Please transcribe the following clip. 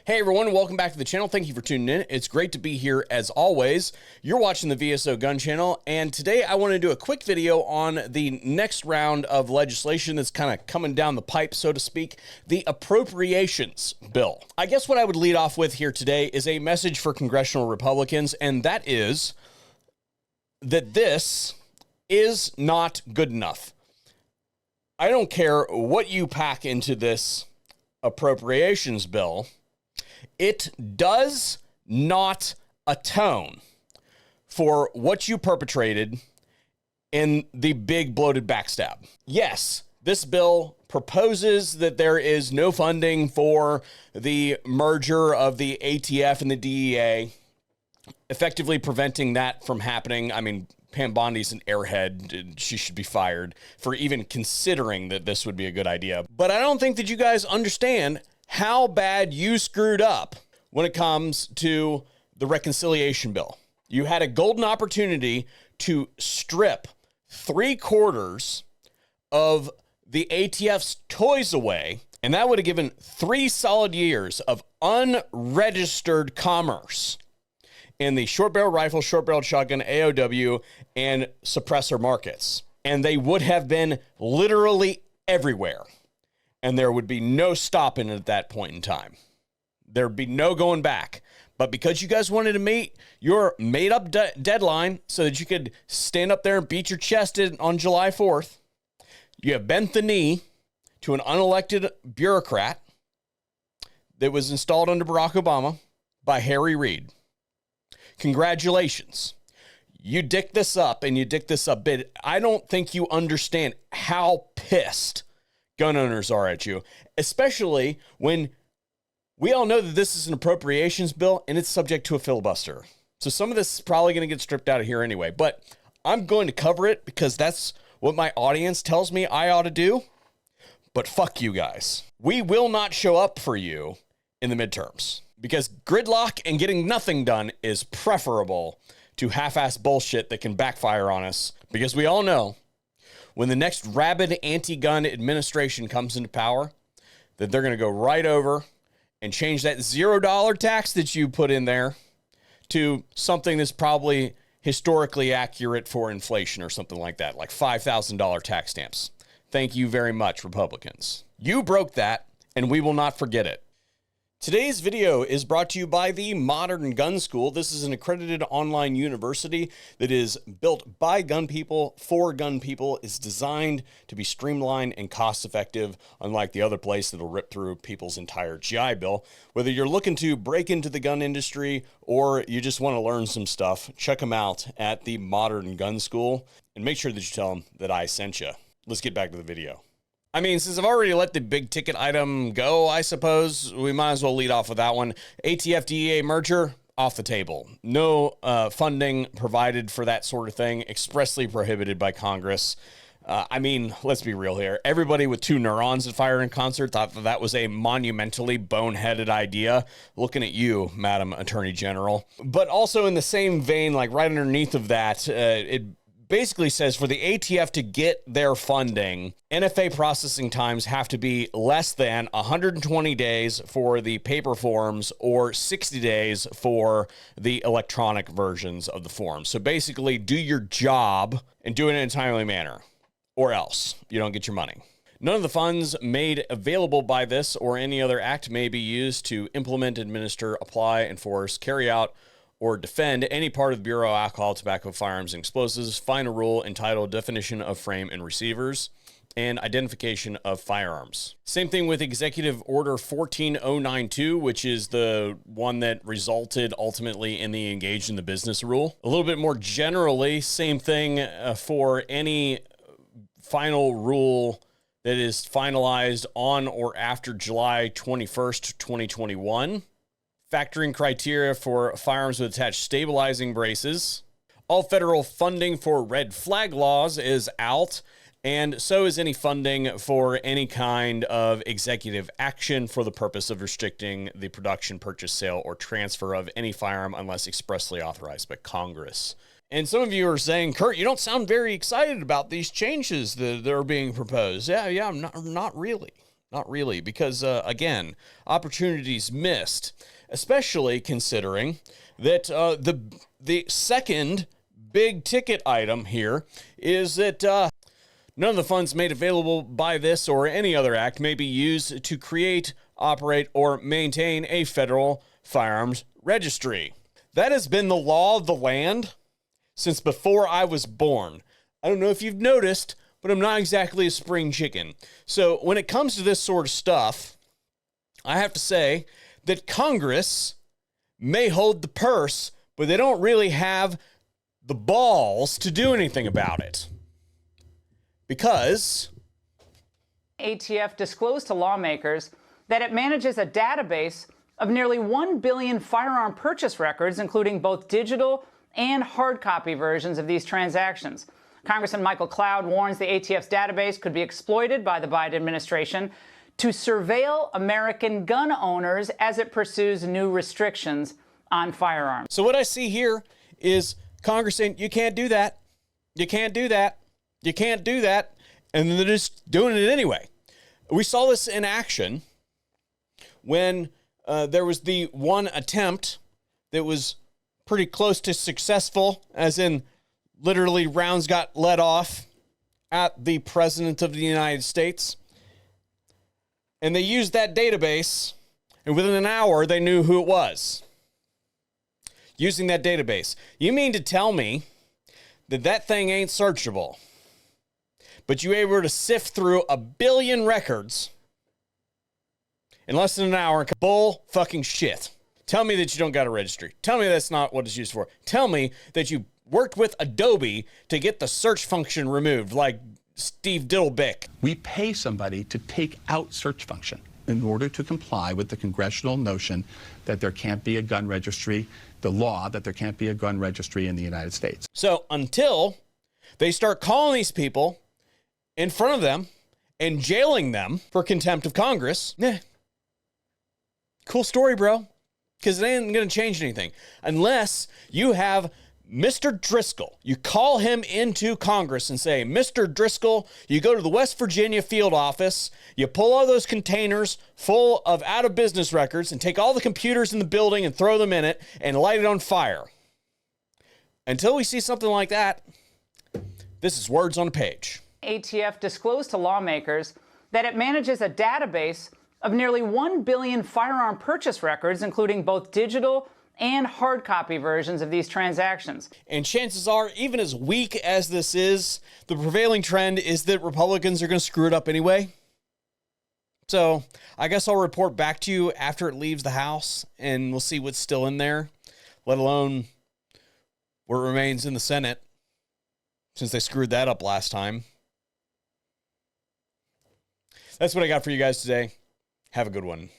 Hey everyone, welcome back to the channel. Thank you for tuning in. It's great to be here as always. You're watching the VSO Gun Channel, and today I want to do a quick video on the next round of legislation that's kind of coming down the pipe, so to speak, the Appropriations bill. I guess what I would lead off with here today is a message for congressional Republicans, and that is that this is not good enough. I don't care what you pack into this Appropriations bill. It does not atone for what you perpetrated in the big bloated backstab. Yes, this bill proposes that there is no funding for the merger of the ATF and the DEA, effectively preventing that from happening. I mean, Pam Bondi's an airhead. She should be fired for even considering that this would be a good idea. But I don't think that you guys understand how bad you screwed up when it comes to the reconciliation bill. You had a golden opportunity to strip 3/4 of the ATF's toys away, and that would have given 3 solid years of unregistered commerce in the short barrel rifle, short barrel shotgun, AOW, and suppressor markets. And they would have been literally everywhere. And there would be no stopping at that point in time. There'd be no going back. But because you guys wanted to meet your made-up deadline so that you could stand up there and beat your chest on July 4th, you have bent the knee to an unelected bureaucrat that was installed under Barack Obama by Harry Reid. Congratulations. You dick this up, and you dick this up big. I don't think you understand how pissed gun owners are at you, especially when we all know that this is an appropriations bill and it's subject to a filibuster. So some of this is probably going to get stripped out of here anyway, but I'm going to cover it because that's what my audience tells me I ought to do. But fuck you guys. We will not show up for you in the midterms because gridlock and getting nothing done is preferable to half-ass bullshit that can backfire on us, because we all know when the next rabid anti-gun administration comes into power, that they're going to go right over and change that $0 tax that you put in there to something that's probably historically accurate for inflation or something like that, like $5,000 tax stamps. Thank you very much, Republicans. You broke that, and we will not forget it. Today's video is brought to you by the Modern Gun School. This is an accredited online university that is built by gun people for gun people. It's designed to be streamlined and cost-effective, unlike the other place that'll rip through people's entire GI Bill. Whether you're looking to break into the gun industry or you just want to learn some stuff, check them out at the Modern Gun School, and make sure that you tell them that I sent you. Let's get back to the video. I mean, since I've already let the big ticket item go, I suppose we might as well lead off with that one. ATF DEA merger, off the table. No funding provided for that sort of thing, expressly prohibited by Congress. I mean, let's be real here. Everybody with 2 neurons that fire in concert thought that was a monumentally boneheaded idea. Looking at you, Madam Attorney General. But also in the same vein, like right underneath of that, it basically says for the ATF to get their funding, NFA processing times have to be less than 120 days for the paper forms or 60 days for the electronic versions of the forms. So basically, do your job and do it in a timely manner, or else you don't get your money. None of the funds made available by this or any other act may be used to implement, administer, apply, enforce, carry out, or defend any part of the Bureau of Alcohol, Tobacco, Firearms, and Explosives, final rule entitled Definition of Frame and Receivers, and Identification of Firearms. Same thing with Executive Order 14092, which is the one that resulted ultimately in the Engaged in the Business rule. A little bit more generally, same thing for any final rule that is finalized on or after July 21st, 2021. Factoring criteria for firearms with attached stabilizing braces. All federal funding for red flag laws is out, and so is any funding for any kind of executive action for the purpose of restricting the production, purchase, sale, or transfer of any firearm unless expressly authorized by Congress. And some of you are saying, Kurt, you don't sound very excited about these changes that are being proposed. Yeah, I'm not really. not really, because, again, opportunities missed, especially considering that the second big ticket item here is that none of the funds made available by this or any other act may be used to create, operate, or maintain a federal firearms registry. That has been the law of the land since before I was born. I don't know if you've noticed, but I'm not exactly a spring chicken. So when it comes to this sort of stuff, I have to say that Congress may hold the purse, but they don't really have the balls to do anything about it. Because ATF disclosed to lawmakers that it manages a database of nearly 1 billion firearm purchase records, including both digital and hard copy versions of these transactions. Congressman Michael Cloud warns the ATF's database could be exploited by the Biden administration to surveil American gun owners as it pursues new restrictions on firearms. So what I see here is Congress saying, you can't do that. You can't do that. You can't do that. And then they're just doing it anyway. We saw this in action when there was the one attempt that was pretty close to successful, as in literally rounds got let off at the President of the United States. And they used that database, and within an hour, they knew who it was. Using that database. You mean to tell me that that thing ain't searchable, but you were able to sift through 1 billion records in less than an hour? Bull fucking shit. Tell me that you don't got a registry. Tell me that's not what it's used for. Tell me that you worked with Adobe to get the search function removed, like Steve Diddlebick. We pay somebody to take out search function in order to comply with the congressional notion that there can't be a gun registry, the law that there can't be a gun registry in the United States. So until they start calling these people in front of them and jailing them for contempt of Congress, cool story, bro. Because it ain't going to change anything unless you have Mr. Driscoll. You call him into Congress and say, Mr. Driscoll, you go to the West Virginia field office, you pull all those containers full of out-of-business records and take all the computers in the building and throw them in it and light it on fire. Until we see something like that, this is words on a page. ATF disclosed to lawmakers that it manages a database of nearly 1 billion firearm purchase records, including both digital and hard copy versions of these transactions. And chances are, even as weak as this is, the prevailing trend is that Republicans are going to screw it up anyway. So I guess I'll report back to you after it leaves the House, and we'll see what's still in there, let alone what remains in the Senate, since they screwed that up last time. That's what I got for you guys today. Have a good one.